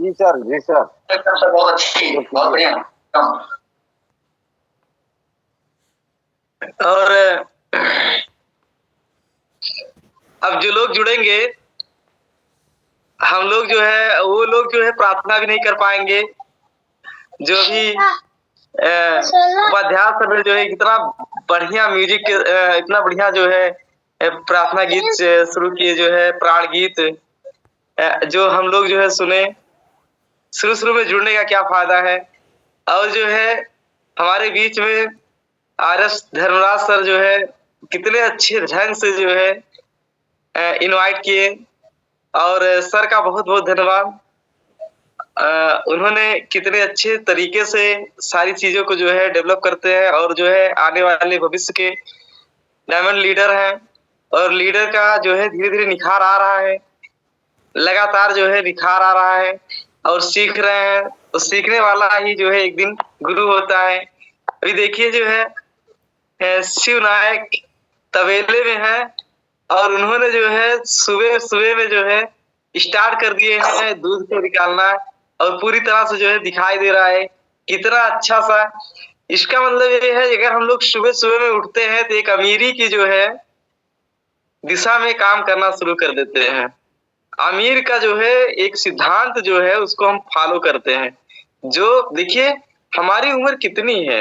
जी sir, जी sir. एकदम sir बहुत अच्छी, बहुत बढ़िया। और अब जो लोग जुड़ेंगे, हम लोग जो है वो लोग जो है प्रार्थना भी नहीं कर पाएंगे। जो भी उपाध्याय सर ने जो है इतना बढ़िया म्यूजिक इतना बढ़िया जो है प्रार्थना गीत शुरू किए, जो है प्राण गीत जो हम लोग जो है सुने। शुरू में जुड़ने का क्या फायदा है। और जो है हमारे बीच में आर.एस. धर्मराज सर जो है कितने अच्छे ढंग से जो है इनवाइट किए, और सर का बहुत बहुत धन्यवाद। उन्होंने कितने अच्छे तरीके से सारी चीजों को जो है डेवलप करते हैं, और जो है आने वाले भविष्य के डायमंड लीडर हैं, और लीडर का जो है धीरे धीरे निखार आ रहा है, लगातार जो है निखार आ रहा है, और सीख रहे हैं। तो सीखने वाला ही जो है एक दिन गुरु होता है। अभी देखिए जो है शिव नायक तबेले में है, और उन्होंने जो है सुबह सुबह में जो है स्टार्ट कर दिए हैं दूध को निकालना, और पूरी तरह से जो है दिखाई दे रहा है कितना अच्छा सा। इसका मतलब ये है अगर हम लोग सुबह सुबह में उठते हैं तो एक अमीरी की जो है दिशा में काम करना शुरू कर देते हैं। अमीर का जो है एक सिद्धांत जो है उसको हम फॉलो करते हैं। जो देखिए हमारी उम्र कितनी है,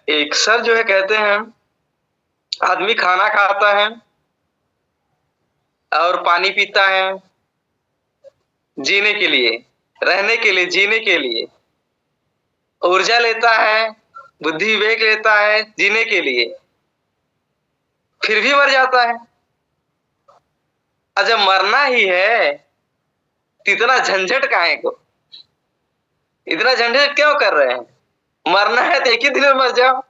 एक सर जो है कहते हैं आदमी खाना खाता है और पानी पीता है जीने के लिए, रहने के लिए, जीने के लिए, ऊर्जा लेता है, बुद्धि विवेक लेता है जीने के लिए, फिर भी मर जाता है। और जब मरना ही है तो इतना झंझट काहे को, इतना झंझट क्यों कर रहे हैं? मरना है तो एक ही दिन में मर जाओ।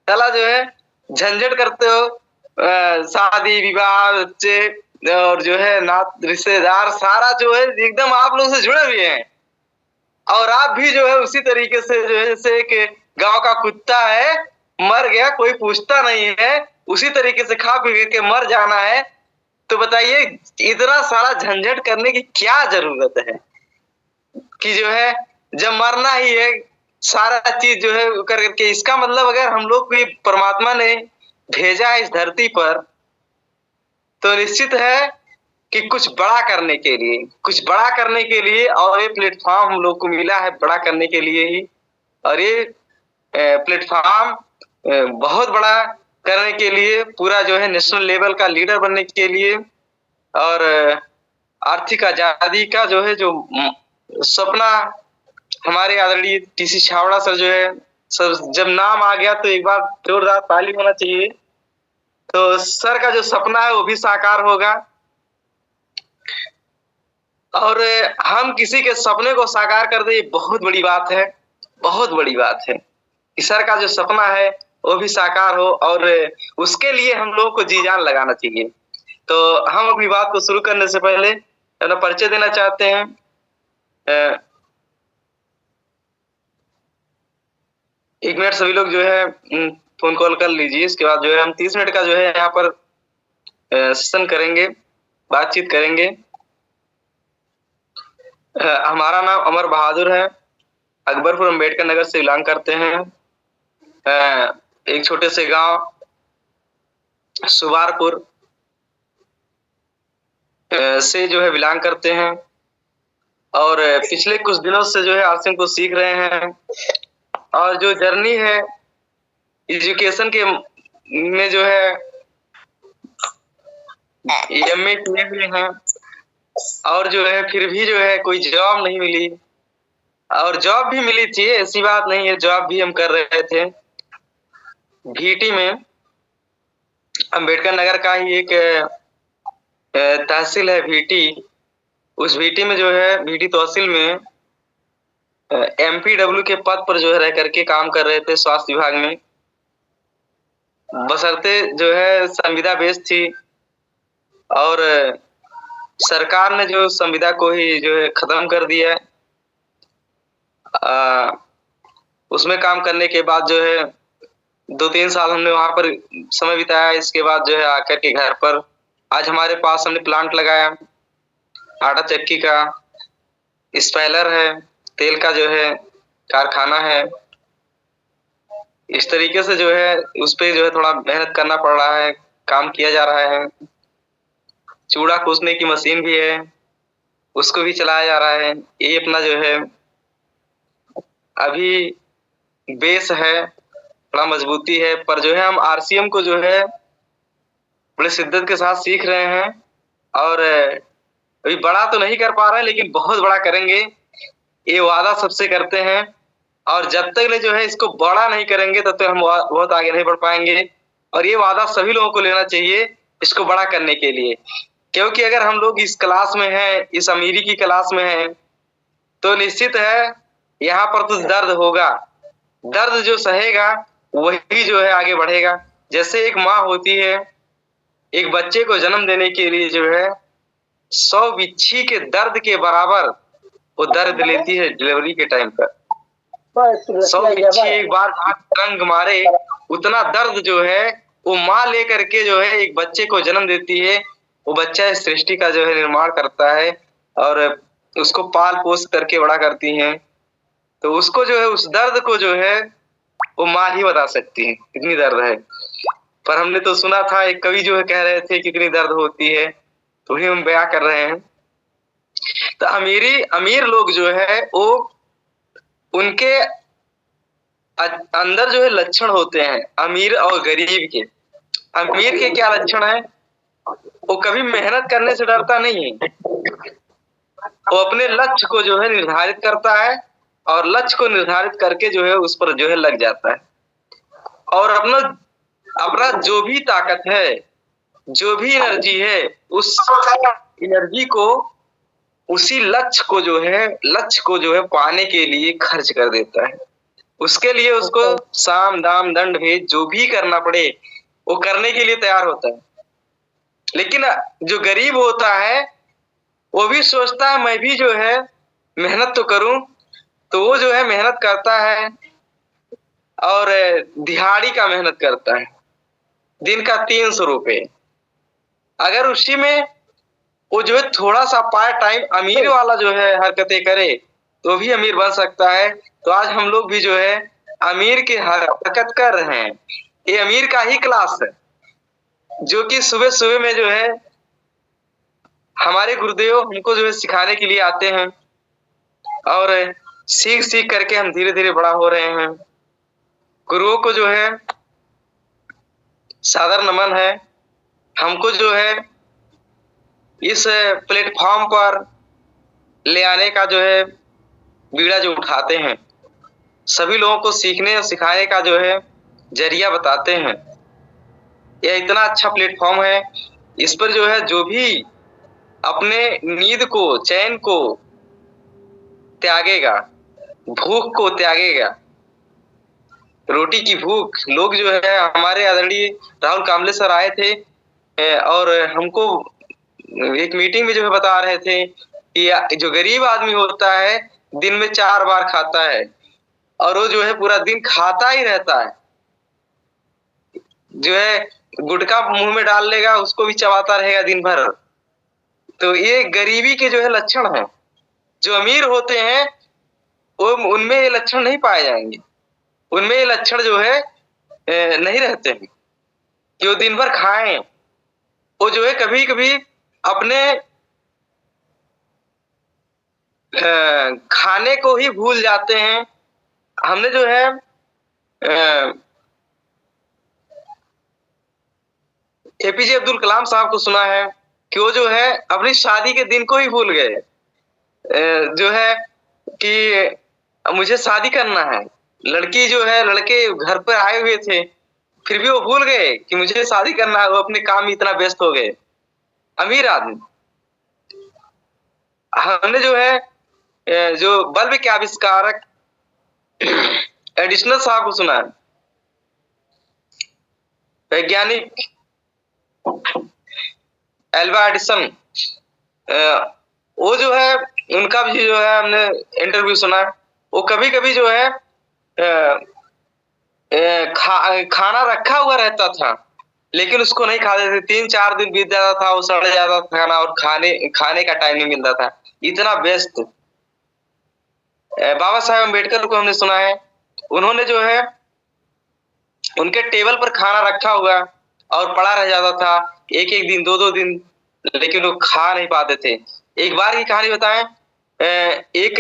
चला जो है झंझट करते हो, शादी विवाह बच्चे और जो है नात रिश्तेदार सारा जो है एकदम आप लोग से जुड़े हुए हैं, और आप भी जो है उसी तरीके से जो है जैसे कि गांव का कुत्ता है, मर गया कोई पूछता नहीं है, उसी तरीके से खा पी के मर जाना है। तो बताइए इतना सारा झंझट करने की क्या जरूरत है कि जो है जब मरना ही है सारा चीज जो है कर करके। इसका मतलब अगर हम लोग को परमात्मा ने भेजा है इस धरती पर तो निश्चित है कि कुछ बड़ा करने के लिए, कुछ बड़ा करने के लिए, और ये प्लेटफॉर्म हम लोग को मिला है बड़ा करने के लिए ही। और ये प्लेटफॉर्म बहुत बड़ा करने के लिए, पूरा जो है नेशनल लेवल का लीडर बनने के लिए, और आर्थिक आजादी का जो है जो सपना हमारे आदरणीय टीसी छावड़ा सर जो है सर, जब नाम आ गया तो एक बार जोरदार ताली होना चाहिए। तो सर का जो सपना है वो भी साकार होगा, और हम किसी के सपने को साकार कर दे, बहुत बड़ी बात है, बहुत बड़ी बात है। सर का जो सपना है वो भी साकार हो, और उसके लिए हम लोगों को जी जान लगाना चाहिए। तो हम अपनी बात को शुरू करने से पहले अपना परिचय देना चाहते हैं। एक मिनट सभी लोग जो है फोन कॉल कर लीजिए, इसके बाद जो है हम 30 मिनट का जो है यहाँ पर सेशन करेंगे, बातचीत करेंगे। हमारा नाम अमर बहादुर है, अकबरपुर अम्बेडकर नगर से बिलोंग करते हैं। एक छोटे से गांव सुवारपुर से जो है बिलोंग करते हैं, और पिछले कुछ दिनों से जो है आर्सिंग को सीख रहे हैं। और जो जर्नी है एजुकेशन के में जो है एमए किए हुए हैं, और जो है फिर भी जो है कोई जॉब नहीं मिली, और जॉब भी मिली थी ऐसी बात नहीं है, जॉब भी हम कर रहे थे भीटी में। अम्बेडकर नगर का ही एक तहसील है भीटी, उस भीटी में जो है भीटी तहसील में एमपीडब्ल्यू के पद पर जो है रह करके काम कर रहे थे स्वास्थ्य विभाग में। बशर्ते जो है संविदा बेस थी, और सरकार ने जो संविदा को ही जो है खत्म कर दिया है। उसमें काम करने के बाद जो है 2-3 साल हमने वहां पर समय बिताया। इसके बाद जो है आकर के घर पर आज हमारे पास हमने प्लांट लगाया आटा चक्की का, स्पेलर है, तेल का जो है कारखाना है। इस तरीके से जो है उस पे जो है थोड़ा मेहनत करना पड़ रहा है, काम किया जा रहा है। चूड़ा कूटने की मशीन भी है, उसको भी चलाया जा रहा है। ये अपना जो है अभी बेस है, थोड़ा मजबूती है, पर जो है हम आरसीएम को जो है बड़े शिद्दत के साथ सीख रहे हैं और अभी बड़ा तो नहीं कर पा रहे हैं लेकिन बहुत बड़ा करेंगे, ये वादा सबसे करते हैं। और जब तक ले जो है इसको बड़ा नहीं करेंगे तब तक हम बहुत आगे नहीं बढ़ पाएंगे। और ये वादा सभी लोगों को लेना चाहिए इसको बड़ा करने के लिए, क्योंकि अगर हम लोग इस क्लास में हैं, इस अमीरी की क्लास में हैं, तो निश्चित है यहाँ पर कुछ दर्द होगा। दर्द जो सहेगा वही जो है आगे बढ़ेगा। जैसे एक माँ होती है, एक बच्चे को जन्म देने के लिए जो है 100 बिच्छी के दर्द के बराबर वो दर्द लेती है डिलीवरी के टाइम पर। 100 बिच्छी एक बार रंग मारे, उतना दर्द जो है वो माँ लेकर के जो है एक बच्चे को जन्म देती है। वो बच्चा इस सृष्टि का जो है निर्माण करता है और उसको पाल पोस करके बड़ा करती हैं। तो उसको जो है उस दर्द को जो है वो माँ ही बता सकती है कितनी दर्द है। पर हमने तो सुना था एक कवि जो है कह रहे थे कितनी दर्द होती है, तो वही हम बयां कर रहे हैं। तो अमीर लोग जो है वो उनके अंदर जो है लक्षण होते हैं अमीर और गरीब के। अमीर के क्या लक्षण है? वो कभी मेहनत करने से डरता नहीं है, वो अपने लक्ष्य को जो है निर्धारित करता है और लक्ष्य को निर्धारित करके जो है उस पर जो है लग जाता है और अपना अपना जो भी ताकत है, जो भी एनर्जी है, उस एनर्जी को उसी लक्ष्य को जो है पाने के लिए खर्च कर देता है। उसके लिए उसको साम दाम दंड भेद जो भी करना पड़े वो करने के लिए तैयार होता है। लेकिन जो गरीब होता है वो भी सोचता है मैं भी जो है मेहनत तो करूं, तो वो जो है मेहनत करता है और दिहाड़ी का मेहनत करता है, दिन का 300 रुपए। अगर उसी में वो जो है थोड़ा सा पार्ट टाइम अमीर वाला जो है हरकतें करे तो भी अमीर बन सकता है। तो आज हम लोग भी जो है अमीर की हरकत कर रहे हैं। ये अमीर का ही क्लास है जो कि सुबह सुबह में जो है हमारे गुरुदेव हमको जो है सिखाने के लिए आते हैं और सीख सीख करके हम धीरे धीरे बड़ा हो रहे हैं। गुरुओं को जो है सादर नमन है। हमको जो है इस प्लेटफॉर्म पर ले आने का जो है बीड़ा जो उठाते हैं, सभी लोगों को सीखने और सिखाने का जो है जरिया बताते हैं। यह इतना अच्छा प्लेटफॉर्म है, इस पर जो है जो भी अपने नींद को चैन को त्यागेगा, भूख को त्यागेगा, रोटी की भूख। लोग जो है हमारे आदरणीय राहुल कामले सर आए थे और हमको एक मीटिंग में जो है बता रहे थे कि जो गरीब आदमी होता है दिन में 4 बार खाता है और वो जो है पूरा दिन खाता ही रहता है। जो है गुटखा मुंह में डाल लेगा उसको भी चबाता रहेगा दिन भर। तो ये गरीबी के जो है लक्षण है। जो अमीर होते हैं वो उनमें ये लक्षण नहीं पाए जाएंगे, उनमें ये लक्षण जो है नहीं रहते हैं कि वो दिन भर खाएं। वो जो है कभी कभी अपने खाने को ही भूल जाते हैं। हमने जो है एपीजे अब्दुल कलाम साहब को सुना है कि वो जो है अपनी शादी के दिन को ही भूल गए। जो है कि मुझे शादी करना है, लड़की जो है लड़के घर पर आए हुए थे फिर भी वो भूल गए कि मुझे शादी करना है, वो अपने काम में इतना व्यस्त हो गए। अमीर आदमी। हमने जो है जो बल्ब के आविष्कारक एडिशनल साहब को सुना है, वैज्ञानिक एल्वा एडिसन। वो जो है उनका भी जो है हमने इंटरव्यू सुना है। वो कभी कभी जो है खाना रखा हुआ रहता था लेकिन उसको नहीं खाते थे। 3-4 दिन बीत जाता था, वो सड़ जाता था खाना और खाने का टाइम नहीं मिलता था, इतना व्यस्त। बाबा साहेब अम्बेडकर को हमने सुना है, उन्होंने जो है उनके टेबल पर खाना रखा हुआ और पड़ा रह जाता था एक-एक दिन, 2-2 दिन, लेकिन वो खा नहीं पाते थे। एक बार की कहानी बताएँ, एक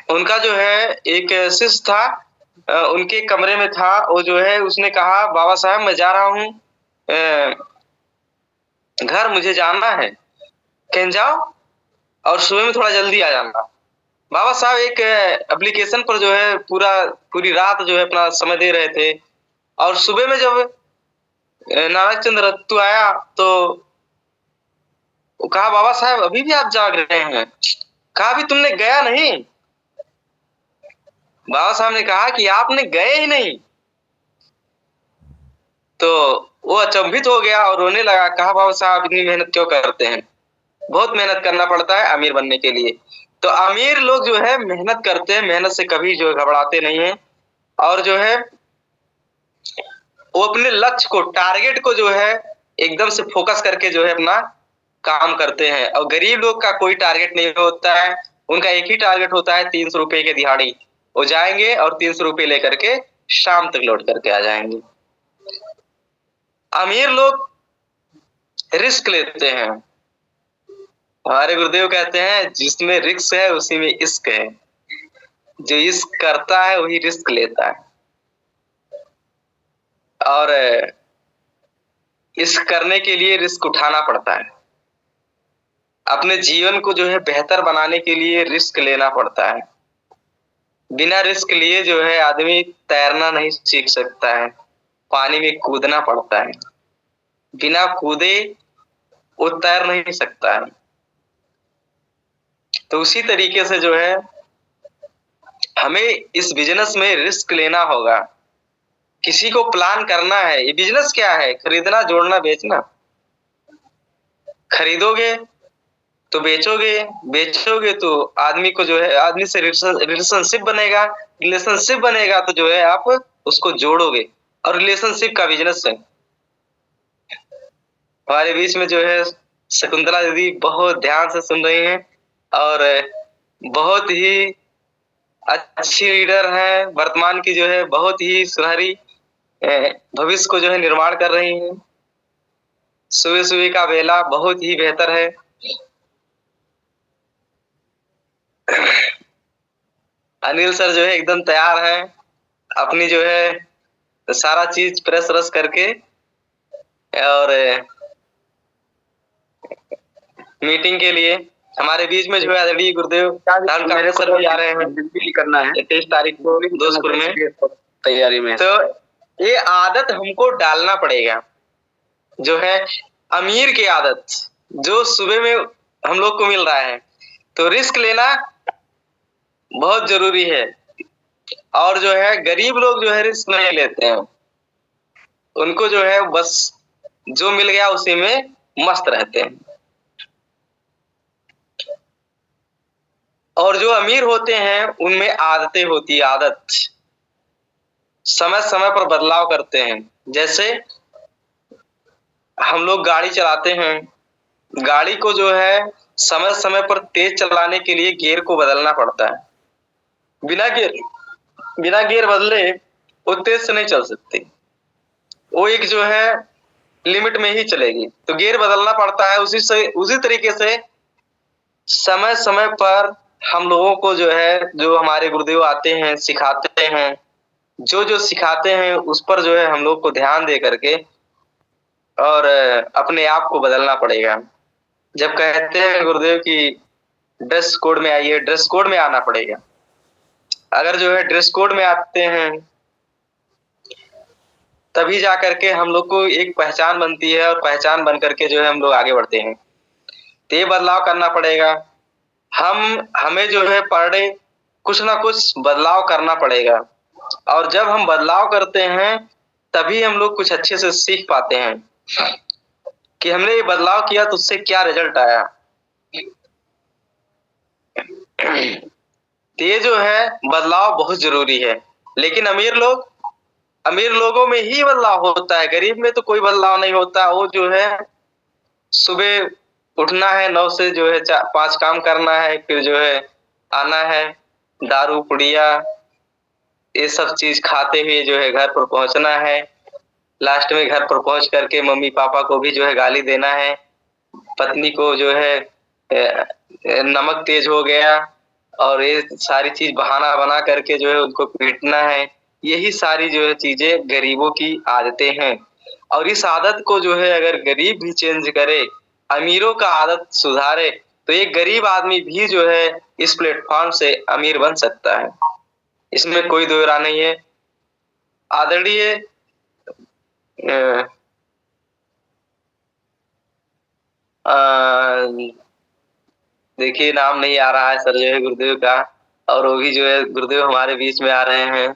उनका जो है एक शिष्य था, उनके कमरे में था, वो जो है उसने कहा, बाबा साहब मैं जा रहा हूँ घर, मुझे जाना है। कहें जाओ और सुबह में थोड़ा जल्दी आ जाना। बाबा साहब एक एप्लीकेशन पर जो है पूरी रात जो है अपना समय दे रहे थे और सुबह में जब नानक चंद रत्तू आया तो वो कहा, बाबा साहब अभी भी आप जाग रहे हैं? कहा अभी तुमने गया नहीं? बाबा साहब ने कहा कि आपने गए ही नहीं। तो वो अचंभित हो गया और रोने लगा। कहा, बाबा साहब इतनी मेहनत क्यों करते हैं? बहुत मेहनत करना पड़ता है अमीर बनने के लिए। तो अमीर लोग जो है मेहनत करते हैं, मेहनत से कभी जो है घबराते नहीं हैं और जो है वो अपने लक्ष्य को, टारगेट को जो है एकदम से फोकस करके जो है अपना काम करते हैं। और गरीब लोग का कोई टारगेट नहीं होता है, उनका एक ही टारगेट होता है, 300 रुपए की दिहाड़ी। वो जाएंगे और 300 रुपए लेकर के शाम तक लौट करके आ जाएंगे। अमीर लोग रिस्क लेते हैं। हमारे गुरुदेव कहते हैं, जिसमें रिस्क है उसी में इश्क है। जो इश्क करता है वही रिस्क लेता है और इश्क करने के लिए रिस्क उठाना पड़ता है। अपने जीवन को जो है बेहतर बनाने के लिए रिस्क लेना पड़ता है। बिना रिस्क लिए जो है आदमी तैरना नहीं सीख सकता है, पानी में कूदना पड़ता है। बिना कूदे वो तैर नहीं सकता है। तो उसी तरीके से जो है हमें इस बिजनेस में रिस्क लेना होगा। किसी को प्लान करना है। ये बिजनेस क्या है? खरीदना, जोड़ना, बेचना। खरीदोगे तो बेचोगे, बेचोगे तो आदमी को जो है आदमी से रिलेशनशिप बनेगा, रिलेशनशिप बनेगा तो जो है आप उसको जोड़ोगे और रिलेशनशिप का बिजनेस है। हमारे बीच में जो है शकुंतला दीदी बहुत ध्यान से सुन रही हैं और बहुत ही अच्छी लीडर हैं। वर्तमान की जो है बहुत ही सुनहरी भविष्य को जो है निर्माण कर रही हैं। सुबह-सुबह का बेला बहुत ही बेहतर है। अनिल सर जो है एकदम तैयार हैं, अपनी जो है सारा चीज प्रेस रस करके और मीटिंग के लिए हमारे बीच में जो है आदरणीय गुरुदेव मेरे सर भी आ रहे हैं। बिल्कुल करना है 23 तारीख को दोस्तपुर में तैयारी में। तो ये आदत हमको डालना पड़ेगा, जो है अमीर की आदत, जो सुबह में हम लोग को मिल रहा है। तो रिस्क लेना बहुत जरूरी है और जो है गरीब लोग जो है रिस्क नहीं लेते हैं। उनको जो है बस जो मिल गया उसी में मस्त रहते हैं। और जो अमीर होते हैं उनमें आदतें होती है, आदत। समय-समय पर बदलाव करते हैं। जैसे हम लोग गाड़ी चलाते हैं, गाड़ी को जो है समय-समय पर तेज चलाने के लिए गियर को बदलना पड़ता है। बिना गियर बदले वो तेज से नहीं चल सकती। वो एक जो है लिमिट में ही चलेगी। तो गियर बदलना पड़ता है। उसी तरीके से समय-समय पर हम लोगों को जो है, जो हमारे गुरुदेव आते हैं, सिखाते हैं, जो सिखाते हैं उस पर जो है हम लोग को ध्यान दे करके और अपने आप को बदलना पड़ेगा। जब कहते हैं गुरुदेव कि ड्रेस कोड में आइए, ड्रेस कोड में आना पड़ेगा। अगर जो है ड्रेस कोड में आते हैं तभी जा करके हम लोग को एक पहचान बनती है और पहचान बन करके जो है हम लोग आगे बढ़ते हैं। तो ये बदलाव करना पड़ेगा। हमें जो है पर डे कुछ ना कुछ बदलाव करना पड़ेगा और जब हम बदलाव करते हैं तभी हम लोग कुछ अच्छे से सीख पाते हैं कि हमने ये बदलाव किया तो उससे क्या रिजल्ट आया। तो ये जो है बदलाव बहुत जरूरी है। लेकिन अमीर लोगों में ही बदलाव होता है, गरीब में तो कोई बदलाव नहीं होता। वो जो है सुबह उठना है, 9 से जो है 5 काम करना है, फिर जो है आना है, दारू पुड़िया ये सब चीज खाते हुए जो है घर पर पहुंचना है। लास्ट में घर पर पहुंच करके मम्मी पापा को भी जो है गाली देना है। पत्नी को जो है नमक तेज हो गया और ये सारी चीज बहाना बना करके जो है उनको पीटना है। यही सारी जो है चीजें गरीबों की आदतें हैं। और इस आदत को जो है अगर गरीब भी चेंज करे, अमीरों का आदत सुधारे, तो एक गरीब आदमी भी जो है इस प्लेटफॉर्म से अमीर बन सकता है। इसमें कोई दो राय नहीं है। आदरणीय देखिए नाम नहीं आ रहा है सर जो है गुरुदेव का, और वो भी जो है गुरुदेव हमारे बीच में आ रहे हैं।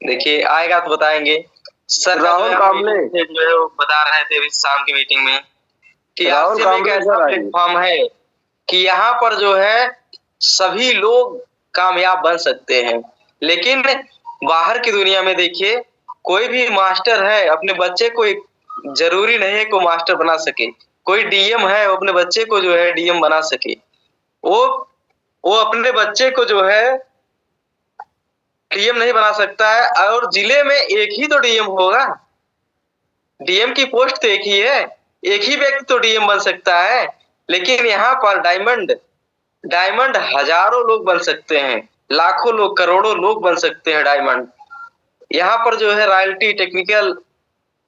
देखिए आएगा तो बताएंगे। सर राहुल कामले जो है वो बता रहे थे अभी शाम की मीटिंग में कि राहुल आसिम एक कामले ऐसा सर आइए। प्लेटफॉर्म है कि यहाँ पर जो है सभी लोग कामयाब बन सकते हैं। लेकिन बाहर की दुनिया में देखिए, कोई भी मास्टर है अपने बच्चे को जरूरी नहीं है कि मास्टर बना सके। कोई डीएम है वो अपने बच्चे को जो है डीएम बना सके। वो वो अपने बच्चे को जो है डीएम नहीं बना सकता है। और जिले में एक ही तो डीएम होगा। डीएम की पोस्ट तो एक ही है, एक ही व्यक्ति तो डीएम बन सकता है। लेकिन यहाँ पर डायमंड डायमंड हजारों लोग बन सकते हैं, लाखों लोग, करोड़ों लोग बन सकते हैं डायमंड। यहाँ पर जो है रॉयल्टी टेक्निकल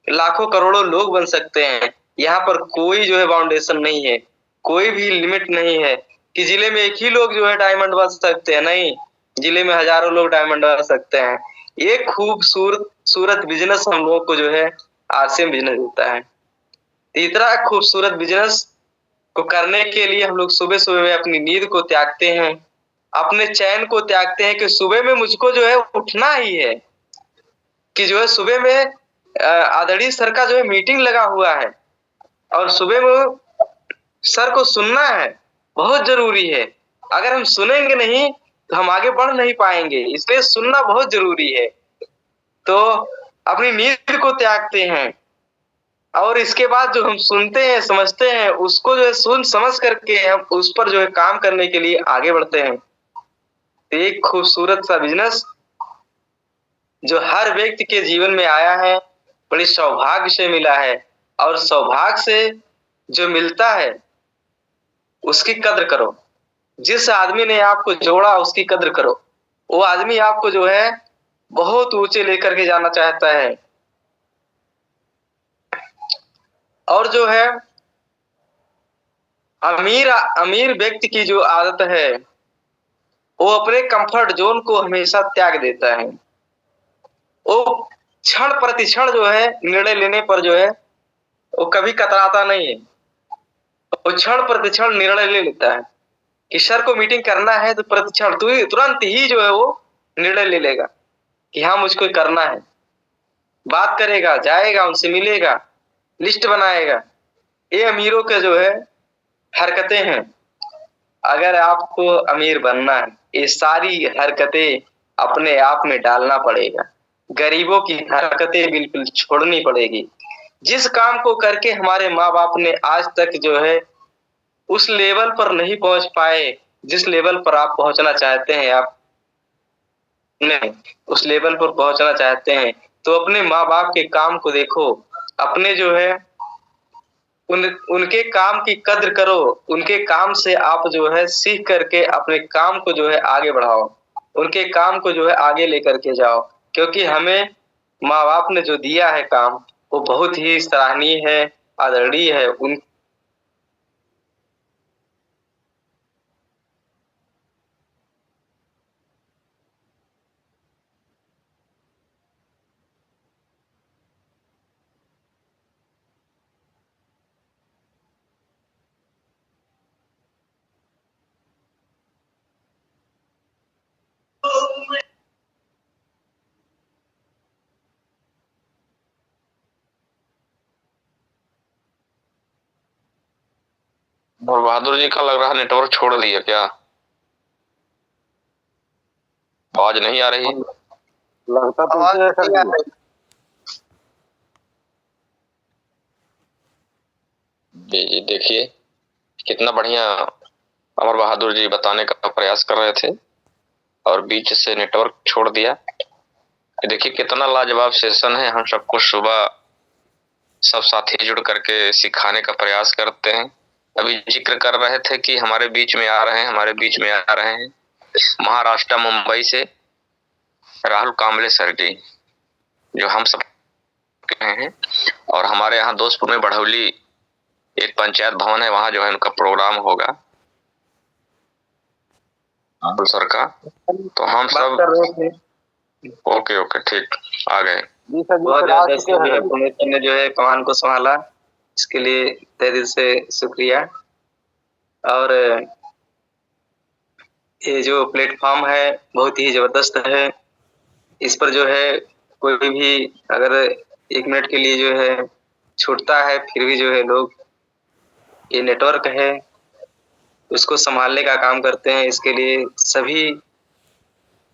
लाखों करोड़ों लोग बन सकते हैं। यहाँ पर कोई जो है बाउंडेशन नहीं है, कोई भी लिमिट नहीं है कि जिले में एक ही लोग जो है डायमंड बन सकते हैं। नहीं, जिले में हजारों लोग डायमंड बन सकते हैं। ये खूबसूरत बिजनेस हम लोगों को जो है आरसीएम बिजनेस देता है। इतना खूबसूरत बिजनेस को करने के लिए हम लोग सुबह सुबह में अपनी नींद को त्यागते हैं, अपने चैन को त्यागते हैं कि सुबह में मुझको जो है उठना ही है, कि जो है सुबह में आदरणीय सर का जो है मीटिंग लगा हुआ है और सुबह में सर को सुनना है, बहुत जरूरी है। अगर हम सुनेंगे नहीं तो हम आगे बढ़ नहीं पाएंगे, इसलिए सुनना बहुत जरूरी है। तो अपनी नींद को त्यागते हैं और इसके बाद जो हम सुनते हैं समझते हैं उसको जो है सुन समझ करके हम उस पर जो है काम करने के लिए आगे बढ़ते हैं। एक खूबसूरत सा बिजनेस जो हर व्यक्ति के जीवन में आया है, बड़ी सौभाग्य से मिला है। और सौभाग्य से जो मिलता है उसकी कद्र करो। जिस आदमी ने आपको जोड़ा उसकी कद्र करो। वो आदमी आपको जो है बहुत ऊंचे लेकर के जाना चाहता है। और जो है अमीर अमीर व्यक्ति की जो आदत है वो अपने कंफर्ट जोन को हमेशा त्याग देता है। वो क्षण प्रतिक्षण जो है निर्णय लेने पर जो है वो कभी कतराता नहीं है। वो क्षण प्रतिक्षण निर्णय ले लेता है कि सर को मीटिंग करना है तो प्रतिक्षण तुरंत ही जो है वो निर्णय ले लेगा कि हाँ मुझको करना है। बात करेगा, जाएगा, उनसे मिलेगा, लिस्ट बनाएगा। ये अमीरों के जो है हरकतें हैं। अगर आपको अमीर बनना है ये सारी हरकतें अपने आप में डालना पड़ेगा। गरीबों की हरकतें बिल्कुल छोड़नी पड़ेगी। जिस काम को करके हमारे माँ बाप ने आज तक जो है उस लेवल पर नहीं पहुंच पाए, जिस लेवल पर आप पहुंचना चाहते हैं, आप नहीं उस लेवल पर पहुंचना चाहते हैं तो अपने माँ बाप के काम को देखो। अपने जो है उनके काम की कद्र करो। उनके काम से आप जो है सीख करके अपने काम को जो है आगे बढ़ाओ। उनके काम को जो है आगे लेकर के जाओ, क्योंकि हमें माँ बाप ने जो दिया है काम वो बहुत ही सराहनीय है, आदरणीय है। उन और बहादुर जी का लग रहा नेटवर्क छोड़ दिया क्या? आवाज नहीं आ रही। लगता तो है सर जी। जी जी देखिए कितना बढ़िया अमर बहादुर जी बताने का प्रयास कर रहे थे और बीच से नेटवर्क छोड़ दिया। देखिए कितना लाजवाब सेशन है। हम सबको सुबह सब साथी जुड़ करके सिखाने का प्रयास करते हैं। अभी जिक्र कर रहे थे कि हमारे बीच में आ रहे हैं महाराष्ट्र मुंबई से राहुल कांबले सर जी, जो हम सब हैं। और हमारे यहाँ दोस्तपुर में बढ़ौली एक पंचायत भवन है, वहां जो है उनका प्रोग्राम होगा राहुल सर का। तो हम सब कर रहे थे। ओके ठीक आ गए। जी सर, बहुत जी ज्यादा सर, आ चुके हैं। पुनीत सर ने जो है कमान को संभाला, इसके लिए तहे दिल से शुक्रिया। और ये जो प्लेटफॉर्म है बहुत ही जबरदस्त है। इस पर जो है कोई भी अगर 1 मिनट के लिए जो है छूटता है, फिर भी जो है लोग ये नेटवर्क है उसको संभालने का काम करते हैं। इसके लिए सभी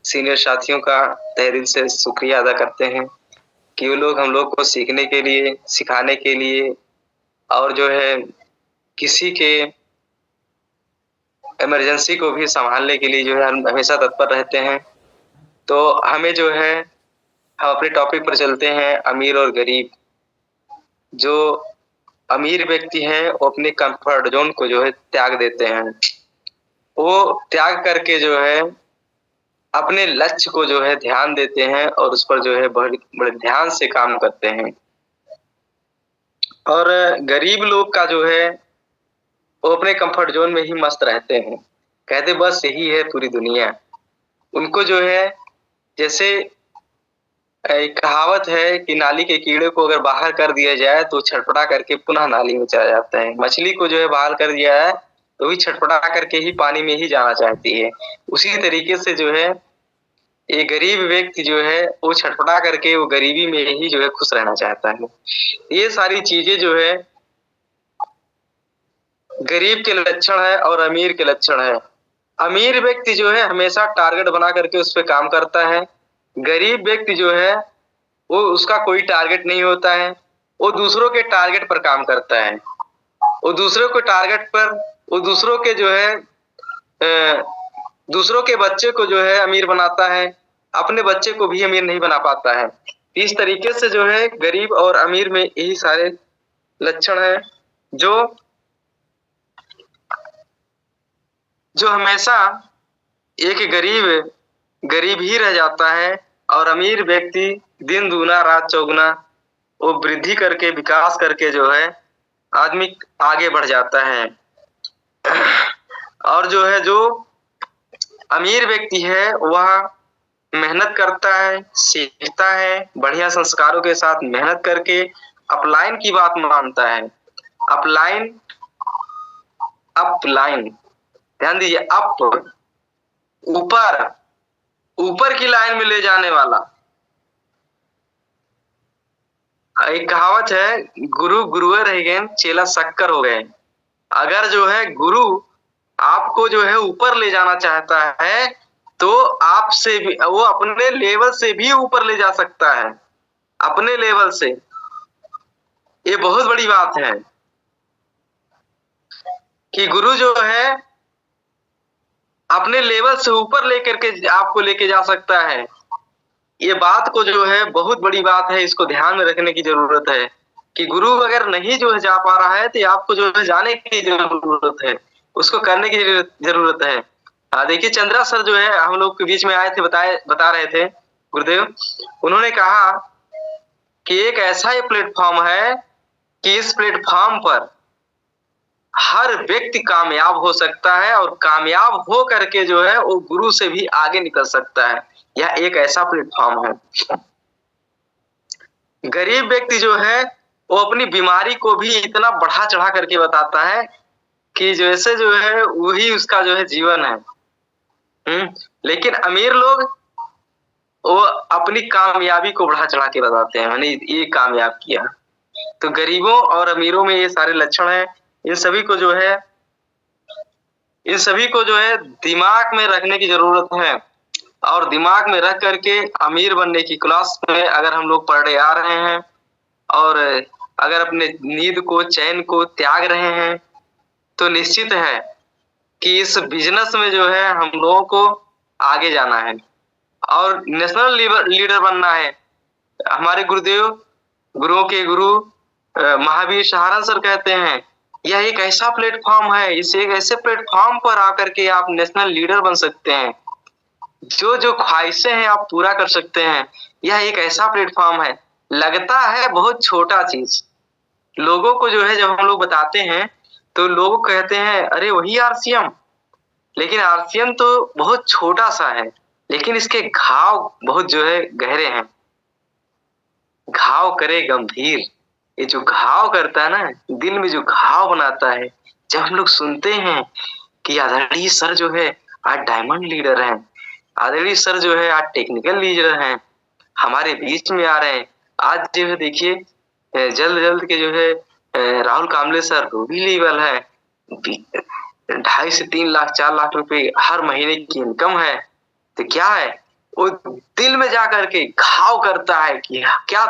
सीनियर साथियों का तहे दिल से शुक्रिया अदा करते हैं कि वो लोग हम लोग को सीखने के लिए, सिखाने के लिए और जो है किसी के इमरजेंसी को भी संभालने के लिए जो है हम हमेशा तत्पर रहते हैं। तो हमें जो है हम अपने टॉपिक पर चलते हैं, अमीर और गरीब। जो अमीर व्यक्ति हैं वो अपने कंफर्ट जोन को जो है त्याग देते हैं। वो त्याग करके जो है अपने लक्ष्य को जो है ध्यान देते हैं और उस पर जो है बड़े ध्यान से काम करते हैं। और गरीब लोग का जो है वो अपने कंफर्ट जोन में ही मस्त रहते हैं, कहते बस यही है पूरी दुनिया। उनको जो है जैसे एक कहावत है कि नाली के कीड़े को अगर बाहर कर दिया जाए तो छटपटा करके पुनः नाली में चला जाता है। मछली को जो है बाहर कर दिया है तो भी छटपटा करके ही पानी में ही जाना चाहती है। उसी तरीके से जो है ये गरीब व्यक्ति जो है वो छटपटा करके वो गरीबी में ही जो है खुश रहना चाहता है। ये सारी चीजें जो है गरीब के लक्षण है और अमीर के लक्षण है। अमीर व्यक्ति जो है हमेशा टारगेट बना करके उस पर काम करता है। गरीब व्यक्ति जो है वो उसका कोई टारगेट नहीं होता है, वो दूसरों के टारगेट पर काम करता है। वो दूसरों के टारगेट पर वो दूसरों के जो है दूसरों के बच्चे को जो है अमीर बनाता है, अपने बच्चे को भी अमीर नहीं बना पाता है। इस तरीके से जो है गरीब और अमीर में यही सारे लक्षण है जो हमेशा एक गरीब ही रह जाता है और अमीर व्यक्ति दिन दूना रात चौगुना वो वृद्धि करके विकास करके जो है आदमी आगे बढ़ जाता है। और जो है जो अमीर व्यक्ति है वह मेहनत करता है, सीखता है, बढ़िया संस्कारों के साथ मेहनत करके अपलाइन की बात मानता है। अपलाइन ध्यान दीजिए, अप ऊपर की लाइन में ले जाने वाला। एक कहावत है, गुरु गुरुए रह गए चेला शक्कर हो गए। अगर जो है गुरु आपको जो है ऊपर ले जाना चाहता है तो आपसे भी वो अपने लेवल से भी ऊपर ले जा सकता है, अपने लेवल से। ये बहुत बड़ी बात है कि गुरु जो है अपने लेवल से ऊपर लेकर के आपको लेके जा सकता है। ये बात को जो है बहुत बड़ी बात है, इसको ध्यान में रखने की जरूरत है कि गुरु अगर नहीं जो है जा पा रहा है तो आपको जो है जाने की जरूरत है, उसको करने की जरूरत है। देखिए चंद्रा सर जो है हम लोग के बीच में आए थे, बता रहे थे गुरुदेव, उन्होंने कहा कि एक ऐसा ही प्लेटफॉर्म है कि इस प्लेटफॉर्म पर हर व्यक्ति कामयाब हो सकता है और कामयाब हो करके जो है वो गुरु से भी आगे निकल सकता है। यह एक ऐसा प्लेटफॉर्म है। गरीब व्यक्ति जो है वो अपनी बीमारी को भी इतना बढ़ा चढ़ा करके बताता है कि जैसे जो है वही उसका जो है जीवन है। लेकिन अमीर लोग वो अपनी कामयाबी को बढ़ा चढ़ा के बताते हैं, मैंने ये कामयाब किया। तो गरीबों और अमीरों में ये सारे लक्षण हैं। इन सभी को जो है दिमाग में रखने की जरूरत है और दिमाग में रख करके अमीर बनने की क्लास में अगर हम लोग पढ़े आ रहे हैं और अगर अपने नींद को, चैन को त्याग रहे हैं तो निश्चित है कि इस बिजनेस में जो है हम लोगों को आगे जाना है और नेशनल लीडर बनना है। हमारे गुरुदेव, गुरुओं के गुरु महावीर सहारण सर कहते हैं, यह एक ऐसा प्लेटफॉर्म है, इस एक ऐसे प्लेटफॉर्म पर आकर के आप नेशनल लीडर बन सकते हैं। जो जो ख्वाहिशें हैं आप पूरा कर सकते हैं। यह एक ऐसा प्लेटफॉर्म है। लगता है बहुत छोटा चीज, लोगों को जो है जब हम लोग बताते हैं तो लोग कहते हैं अरे वही आरसीएम, लेकिन आरसीएम तो बहुत छोटा सा है, लेकिन इसके घाव बहुत जो है गहरे हैं। घाव करे गंभीर, ये जो घाव करता है ना, दिल में जो घाव बनाता है, जब हम लोग सुनते हैं कि आदरणीय सर जो है आज डायमंड लीडर हैं, आदरणीय सर जो है आज टेक्निकल लीडर हैं, हमारे बीच में आ रहे हैं। आज जो है देखिए जल्द जल्द के जो है राहुल कामले सर रूबी लेवल है, 2.5 से 3 लाख 4 लाख रुपए हर महीने की इनकम है। तो क्या है, वो दिल में जा करके घाव करता है कि क्या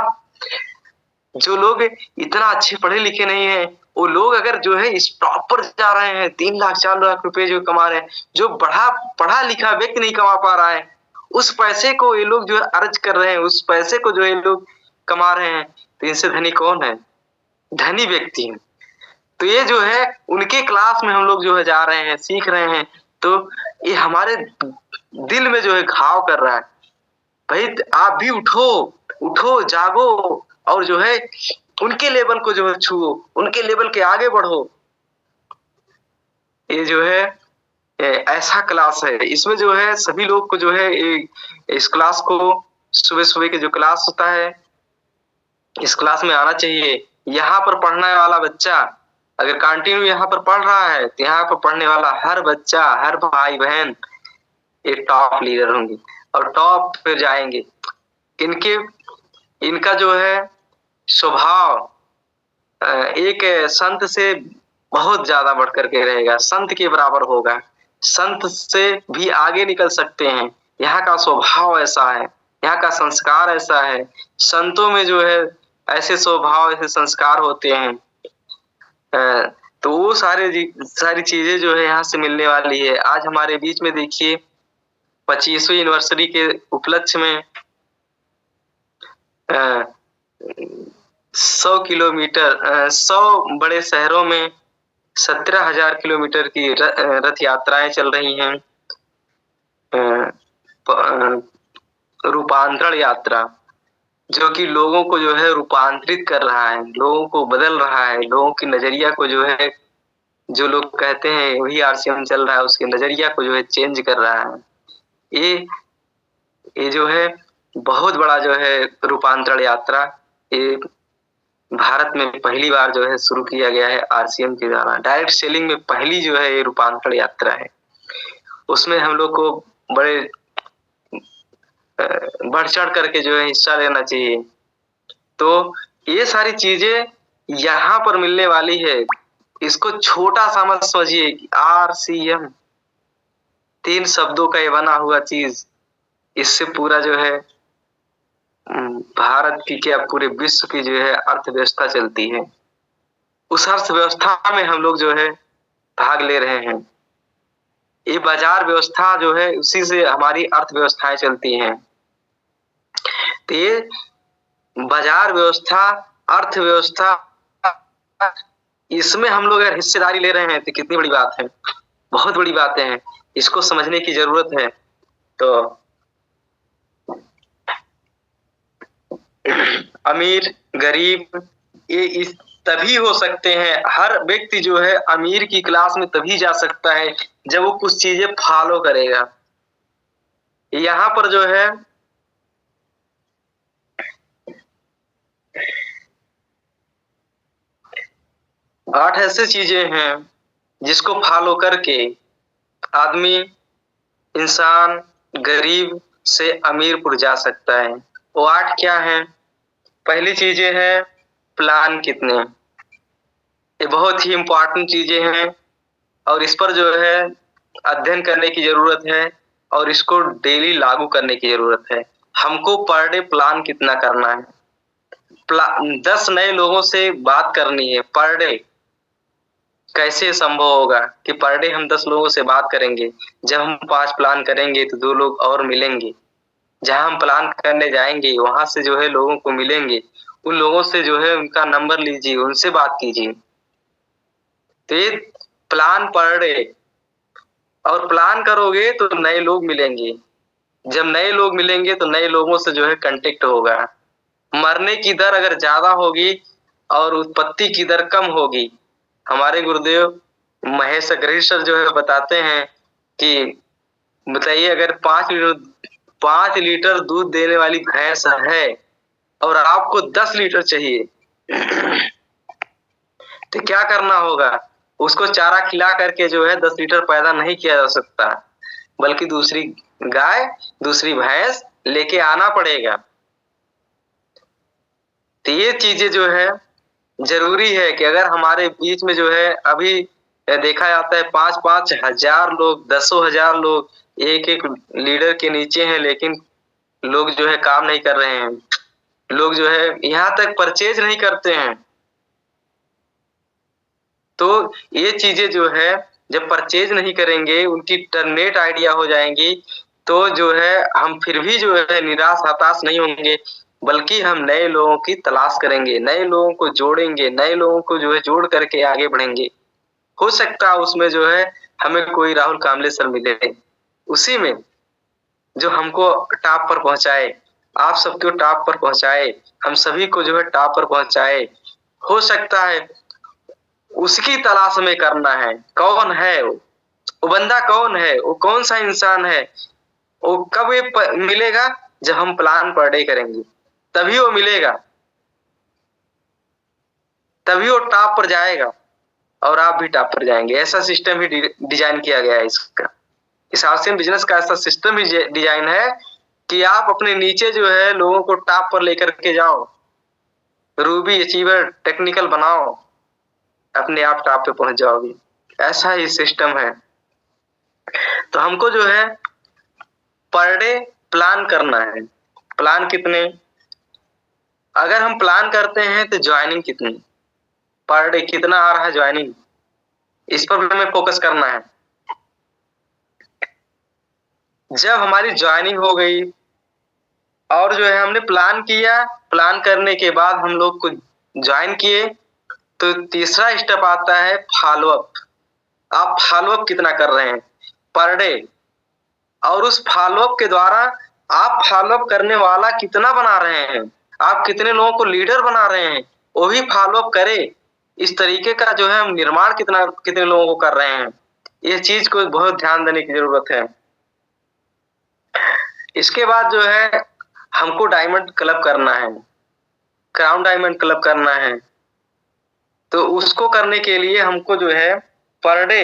जो लोग इतना अच्छे पढ़े लिखे नहीं है, वो लोग अगर जो है इस टॉप पर जा रहे हैं, 3 लाख 4 लाख रुपए जो कमा रहे हैं, जो पढ़ा लिखा व्यक्ति नहीं कमा पा रहा है, उस पैसे को ये लोग जो है अर्ज कर रहे हैं, उस पैसे को जो ये लोग कमा रहे हैं, तो इनसे धनी कौन है? धनी व्यक्ति है। तो ये जो है उनके क्लास में हम लोग जो है जा रहे हैं, सीख रहे हैं, तो ये हमारे दिल में जो है घाव कर रहा है। भाई आप भी उठो, उठो, जागो और जो है उनके लेवल को जो है छुओ, उनके लेवल के आगे बढ़ो। ये जो है ऐसा क्लास है, इसमें जो है सभी लोग को जो है इस क्लास को सुबह सुबह के जो क्लास होता है, इस क्लास में आना चाहिए। यहाँ पर पढ़ने वाला बच्चा अगर कंटिन्यू यहाँ पर पढ़ रहा है, तो यहाँ पर पढ़ने वाला हर बच्चा, हर भाई बहन एक टॉप लीडर होंगे और टॉप पे जाएंगे। इनका जो है स्वभाव एक संत से बहुत ज्यादा बढ़ करके रहेगा, संत के बराबर होगा, संत से भी आगे निकल सकते हैं। यहाँ का स्वभाव ऐसा है, यहाँ का संस्कार ऐसा है। संतों में जो है ऐसे स्वभाव, ऐसे संस्कार होते हैं। तो वो सारी चीजें जो है यहाँ से मिलने वाली है। आज हमारे बीच में देखिए 25वीं यूनिवर्सिटी के उपलक्ष्य में 100 किलोमीटर 100 बड़े शहरों में 17,000 किलोमीटर की रथ यात्राएं चल रही हैं। रूपांतरण यात्रा जो कि लोगों को जो है रूपांतरित कर रहा है, लोगों को बदल रहा है, लोगों की नजरिया को जो है, जो लोग कहते हैं वही आरसीएम चल रहा है, उसके नजरिया को जो है चेंज कर रहा है। ये जो है बहुत बड़ा जो है रूपांतरण यात्रा, ये भारत में पहली बार जो है शुरू किया गया है आरसीएम के द्वारा। डायरेक्ट सेलिंग में पहली जो है ये रूपांतरण यात्रा है। उसमें हम लोग को बड़े बढ़ चढ़ करके जो है हिस्सा लेना चाहिए। तो ये सारी चीजें यहाँ पर मिलने वाली है। इसको छोटा सा मत समझिए कि आरसीएम 3 शब्दों का ये बना हुआ चीज, इससे पूरा जो है भारत की क्या पूरे विश्व की जो है अर्थव्यवस्था चलती है। उस अर्थव्यवस्था में हम लोग जो है भाग ले रहे हैं। ये बाजार व्यवस्था जो है उसी से हमारी अर्थव्यवस्थाएं चलती हैं। तो ये बाजार व्यवस्था, अर्थव्यवस्था, इसमें हम लोग अगर हिस्सेदारी ले रहे हैं तो कितनी बड़ी बात है, बहुत बड़ी बातें हैं, इसको समझने की जरूरत है। तो अमीर गरीब ये तभी हो सकते हैं। हर व्यक्ति जो है अमीर की क्लास में तभी जा सकता है जब वो कुछ चीजें फॉलो करेगा। यहाँ पर जो है आठ ऐसे चीजें हैं जिसको फॉलो करके आदमी, इंसान गरीब से अमीरपुर जा सकता है। वो 8 क्या है? पहली चीजें है प्लान कितने, ये बहुत ही इम्पोर्टेंट चीजें हैं और इस पर जो है अध्ययन करने की जरूरत है और इसको डेली लागू करने की जरूरत है। हमको पर डे प्लान कितना करना है, 10 नए लोगों से बात करनी है पर डे, कैसे संभव होगा कि पर डे हम 10 लोगों से बात करेंगे? जब हम 5 प्लान करेंगे तो 2 लोग और मिलेंगे। जहां हम प्लान करने जाएंगे वहां से जो है लोगों को मिलेंगे, उन लोगों से जो है उनका नंबर लीजिए, उनसे बात कीजिए। तो ये प्लान पर डे, और प्लान करोगे तो नए लोग मिलेंगे। जब नए लोग मिलेंगे तो नए लोगों से जो है कांटेक्ट होगा। मरने की दर अगर ज्यादा होगी और उत्पत्ति की दर कम होगी, हमारे गुरुदेव महेश अग्रही सर जो है बताते हैं कि बताइए, अगर 5 लीटर दूध देने वाली भैंस है और आपको 10 लीटर चाहिए तो क्या करना होगा? उसको चारा खिला करके जो है 10 लीटर पैदा नहीं किया जा सकता, बल्कि दूसरी गाय, दूसरी भैंस लेके आना पड़ेगा। तो ये चीजें जो है जरूरी है कि अगर हमारे बीच में जो है अभी देखा जाता है 5-5 हजार लोग, 10,000 लोग एक-एक लीडर के नीचे हैं, लेकिन लोग जो है काम नहीं कर रहे हैं। लोग जो है यहाँ तक परचेज नहीं करते हैं। तो ये चीजें जो है जब परचेज नहीं करेंगे, उनकी टर्मिनेट आइडिया हो जाएंगी, तो जो है हम फिर भी जो है निराश हताश नहीं होंगे, बल्कि हम नए लोगों की तलाश करेंगे, नए लोगों को जोड़ेंगे, नए लोगों को जो है जोड़ करके आगे बढ़ेंगे। हो सकता है उसमें जो है हमें कोई राहुल कामले सर मिले, उसी में जो हमको टॉप पर पहुंचाए, आप सबको टॉप पर पहुंचाए, हम सभी को जो है टॉप पर पहुंचाए। हो सकता है उसकी तलाश में करना है। कौन है वो बंदा कौन है, वो कौन सा इंसान है, वो कब ये मिलेगा? जब हम प्लान पर डे करेंगे तभी वो मिलेगा, तभी वो टॉप पर जाएगा और आप भी टॉप पर जाएंगे। ऐसा सिस्टम ही डिजाइन किया गया है इसका। इस हाउसिंग बिजनेस का ऐसा सिस्टम ही डिजाइन है कि आप अपने नीचे जो है लोगों को टॉप पर लेकर के जाओ, रूबी अचीवर टेक्निकल बनाओ, अपने आप टॉप पे पहुंच जाओगे। ऐसा ही सिस्टम है। तो हमको जो है पर डे प्लान करना है। प्लान कितने? अगर हम प्लान करते हैं तो ज्वाइनिंग कितनी, पर डे कितना आ रहा है ज्वाइनिंग, इस पर हमें फोकस करना है। जब हमारी ज्वाइनिंग हो गई और जो है हमने प्लान किया, प्लान करने के बाद हम लोग को ज्वाइन किए, तो तीसरा स्टेप आता है फॉलोअप। आप फॉलोअप कितना कर रहे हैं पर डे, और उस फॉलोअप के द्वारा आप फॉलोअप करने वाला कितना बना रहे हैं, आप कितने लोगों को लीडर बना रहे हैं, वो भी फॉलोअप करे। इस तरीके का जो है हम निर्माण कितने लोगों को कर रहे हैं, ये चीज को बहुत ध्यान देने की जरूरत है। इसके बाद जो है हमको डायमंड क्लब करना है, क्राउन डायमंड क्लब करना है। तो उसको करने के लिए हमको जो है पर डे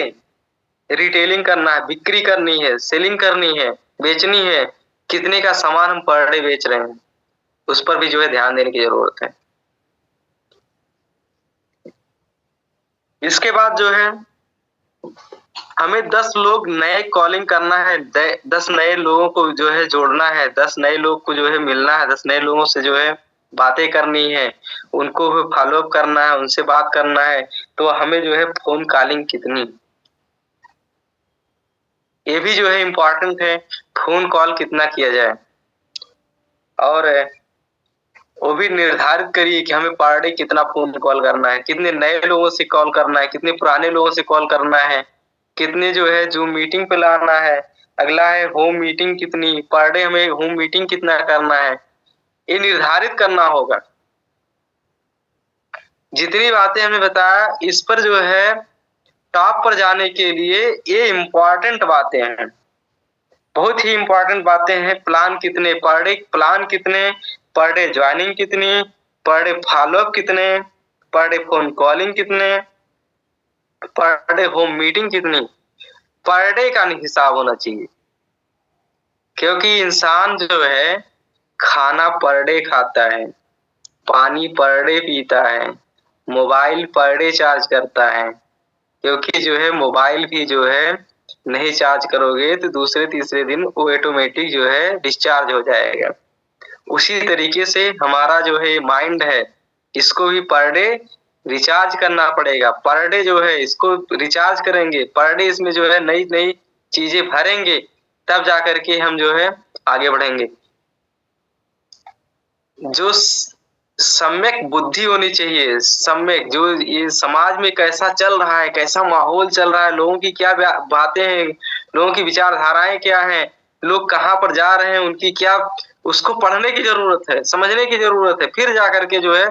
रिटेलिंग करना है, बिक्री करनी है, सेलिंग करनी है, बेचनी है। कितने का सामान हम पर डे बेच रहे हैं, उस पर भी जो है ध्यान देने की जरूरत है। इसके बाद जो है हमें 10 लोग नए कॉलिंग करना है, 10 नए लोगों को जो है जोड़ना है, 10 नए लोग को जो है मिलना है, 10 नए लोगों से जो है बातें करनी है, उनको भी फॉलोअप करना है, उनसे बात करना है। तो हमें जो है फोन कॉलिंग कितनी, ये भी जो है इम्पोर्टेंट है, फोन कॉल कितना किया जाए। और वो भी निर्धारित करिए कि हमें पर डे कितना फोन कॉल करना है, कितने नए लोगों से कॉल करना है, कितने पुराने लोगों से कॉल करना है, कितने जो है जूम मीटिंग पे लाना है। अगला है होम मीटिंग कितनी, पर डे हमें होम मीटिंग कितना करना है, ये निर्धारित करना होगा। जितनी बातें हमने बताया, इस पर जो है टॉप पर जाने के लिए ये इम्पोर्टेंट बातें हैं, बहुत ही इम्पोर्टेंट बातें हैं। प्लान कितने पर डे, प्लान कितने पर डे, ज्वाइनिंग कितनी पर डे, फॉलोअप कितने पर डे, फोन कॉलिंग कितने पर डे, होम मीटिंग कितनी, पर डे का हिसाब होना चाहिए। क्योंकि इंसान जो है खाना पर डे खाता है, पानी पर डे पीता है, मोबाइल पर डे चार्ज करता है। क्योंकि जो है मोबाइल भी जो है नहीं चार्ज करोगे तो दूसरे तीसरे दिन वो ऑटोमेटिक जो है डिस्चार्ज हो जाएगा। उसी तरीके से हमारा जो है माइंड है, इसको भी पर डे रिचार्ज करना पड़ेगा। पर डे जो है इसको रिचार्ज करेंगे, पर डे इसमें जो है नई नई चीजें भरेंगे, तब जाकर के हम जो है आगे बढ़ेंगे। जो सम्यक बुद्धि होनी चाहिए, सम्यक जो ये समाज में कैसा चल रहा है, कैसा माहौल चल रहा है, लोगों की क्या बातें हैं, लोगों की विचारधाराएं क्या हैं, लोग कहाँ पर जा रहे हैं, उनकी क्या, उसको पढ़ने की जरूरत है, समझने की जरूरत है। फिर जाकर के जो है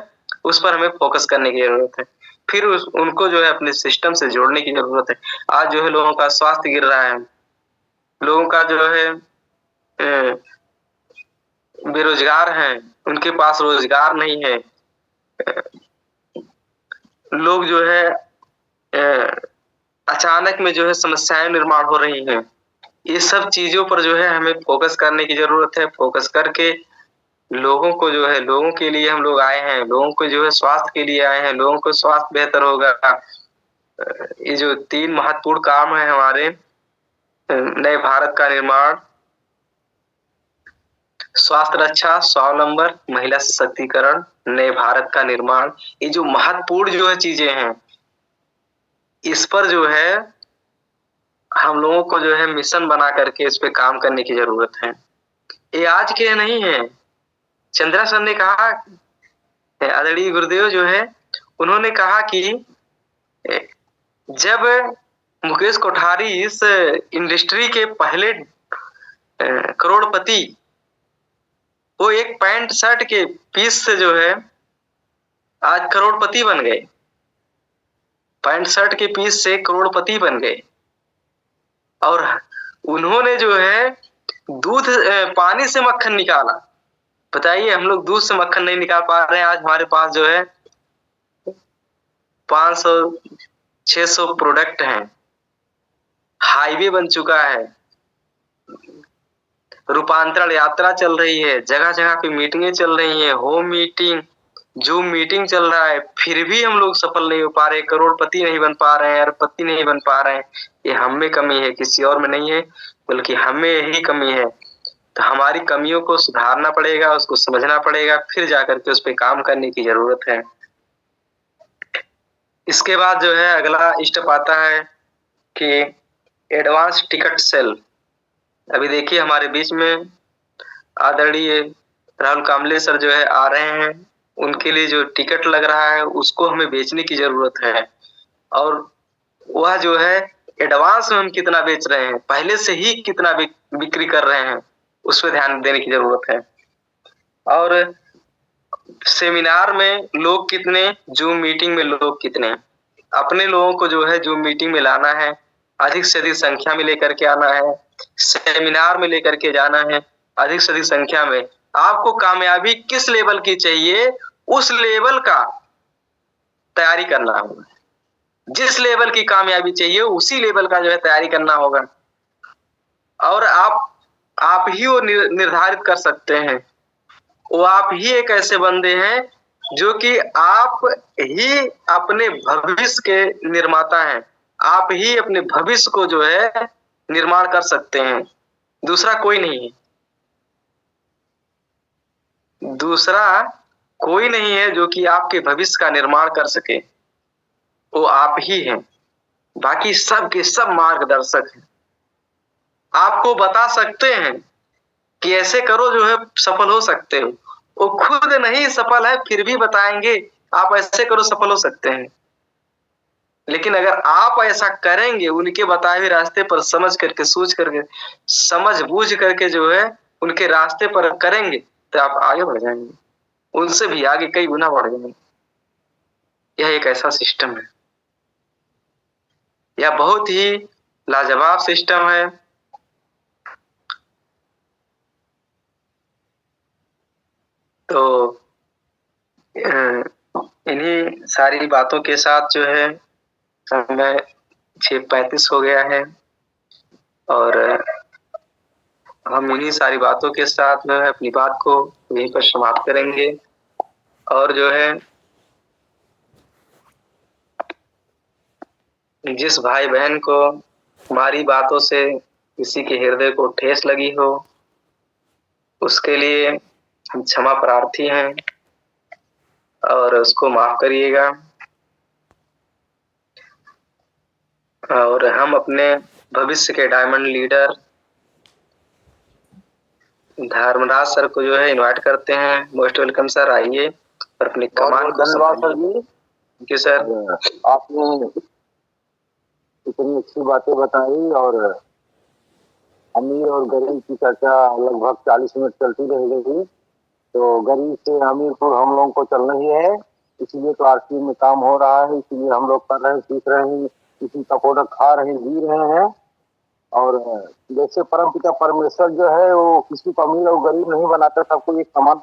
उस पर हमें फोकस करने की जरूरत है, फिर उनको जो है अपने सिस्टम से जोड़ने की जरूरत है। आज जो है लोगों का स्वास्थ्य गिर रहा है, लोगों का जो है बेरोजगार हैं, उनके पास रोजगार नहीं है, लोग जो है अचानक में जो है समस्याएं निर्माण हो रही हैं। ये सब चीजों पर जो है हमें फोकस करने की जरूरत है। फोकस करके लोगों को जो है, लोगों के लिए हम लोग आए हैं, लोगों को जो है स्वास्थ्य के लिए आए हैं, लोगों को स्वास्थ्य बेहतर होगा। ये जो 3 महत्वपूर्ण काम है हमारे नए भारत का निर्माण, स्वास्थ्य रक्षा, स्वावलंबन, महिला सशक्तिकरण, नए भारत का निर्माण, ये जो महत्वपूर्ण जो है चीजें हैं, इस पर जो है हम लोगों को जो है मिशन बना करके इस पे काम करने की जरूरत है। ये आज के नहीं है। चंद्रा सर ने कहा, आदरणीय गुरुदेव जो है उन्होंने कहा कि जब मुकेश कोठारी इस इंडस्ट्री के पहले करोड़पति, वो एक पैंट शर्ट के पीस से जो है आज करोड़पति बन गए, पैंट शर्ट के पीस से करोड़पति बन गए। और उन्होंने जो है दूध पानी से मक्खन निकाला। बताइए, हम लोग दूध से मक्खन नहीं निकाल पा रहे हैं। आज हमारे पास जो है 500-600 प्रोडक्ट हैं, हाईवे बन चुका है, रूपांतरण यात्रा चल रही है, जगह जगह पे मीटिंगें चल रही हैं, होम मीटिंग, जूम मीटिंग चल रहा है, फिर भी हम लोग सफल नहीं हो पा रहे, करोड़पति नहीं बन पा रहे हैं, अरबपति नहीं बन पा रहे हैं। ये हम में कमी है, किसी और में नहीं है, बल्कि हमें ही कमी है। तो हमारी कमियों को सुधारना पड़ेगा, उसको समझना पड़ेगा, फिर जाकर के उस पर काम करने की जरूरत है। इसके बाद जो है अगला स्टेप आता है कि एडवांस टिकट सेल। अभी देखिए हमारे बीच में आदरणीय राहुल कामले सर जो है आ रहे हैं, उनके लिए जो टिकट लग रहा है उसको हमें बेचने की जरूरत है। और वह जो है एडवांस में हम कितना बेच रहे हैं, पहले से ही कितना बिक्री कर रहे हैं, उस पर ध्यान देने की जरूरत है। और सेमिनार में लोग कितने, जूम मीटिंग में लोग कितने, अपने लोगों को जो है जूम मीटिंग में लाना है, अधिक से अधिक संख्या में लेकर के आना है, सेमिनार में लेकर के जाना है, अधिक से अधिक संख्या में। आपको कामयाबी किस लेवल की चाहिए, उस लेवल का तैयारी करना होगा। जिस लेवल की कामयाबी चाहिए उसी लेवल का जो है तैयारी करना होगा। और आप ही वो निर्धारित कर सकते हैं। वो आप ही एक ऐसे बंदे हैं जो कि आप ही अपने भविष्य के निर्माता हैं। आप ही अपने भविष्य को जो है निर्माण कर सकते हैं, दूसरा कोई नहीं है। दूसरा कोई नहीं है जो कि आपके भविष्य का निर्माण कर सके, वो आप ही हैं। बाकी सब के सब मार्गदर्शक हैं, आपको बता सकते हैं कि ऐसे करो जो है सफल हो सकते हो। वो खुद नहीं सफल है फिर भी बताएंगे आप ऐसे करो सफल हो सकते हैं। लेकिन अगर आप ऐसा करेंगे, उनके बताए हुए रास्ते पर समझ करके, सूझ करके, समझ बूझ करके जो है उनके रास्ते पर करेंगे, तो आप आगे बढ़ जाएंगे, उनसे भी आगे कई गुना बढ़ जाएंगे। यह एक ऐसा सिस्टम है, यह बहुत ही लाजवाब सिस्टम है। तो इन्हीं सारी बातों के साथ जो है समय 6:35 हो गया है, और हम इन्हीं सारी बातों के साथ जो है अपनी बात को यहीं पर समाप्त करेंगे। और जो है जिस भाई बहन को हमारी बातों से किसी के हृदय को ठेस लगी हो, उसके लिए हम क्षमा प्रार्थी हैं और उसको माफ करिएगा। और हम अपने भविष्य के डायमंड लीडर धर्मराज सर को जो है इनवाइट करते हैं। मोस्ट वेलकम सर, आइए और अपनी कमान को धन्यवाद sir ji. Thank you sir. आपने इतनी अच्छी बातें बताई और अमीर और गरीब की चर्चा लगभग 40 मिनट चलती रहेगी। तो गरीब से अमीर को हम लोगों को चलना ही है, इसलिए तो आरती में काम हो रहा है, इसलिए हम लोग कर रहे हैं, सीख रहे हैं, किसी का प्रोडक्ट खा रहे हैं, जी रहे हैं। और जैसे परमपिता परमेश्वर जो है वो किसी को अमीर और गरीब नहीं बनाता, सबको एक समान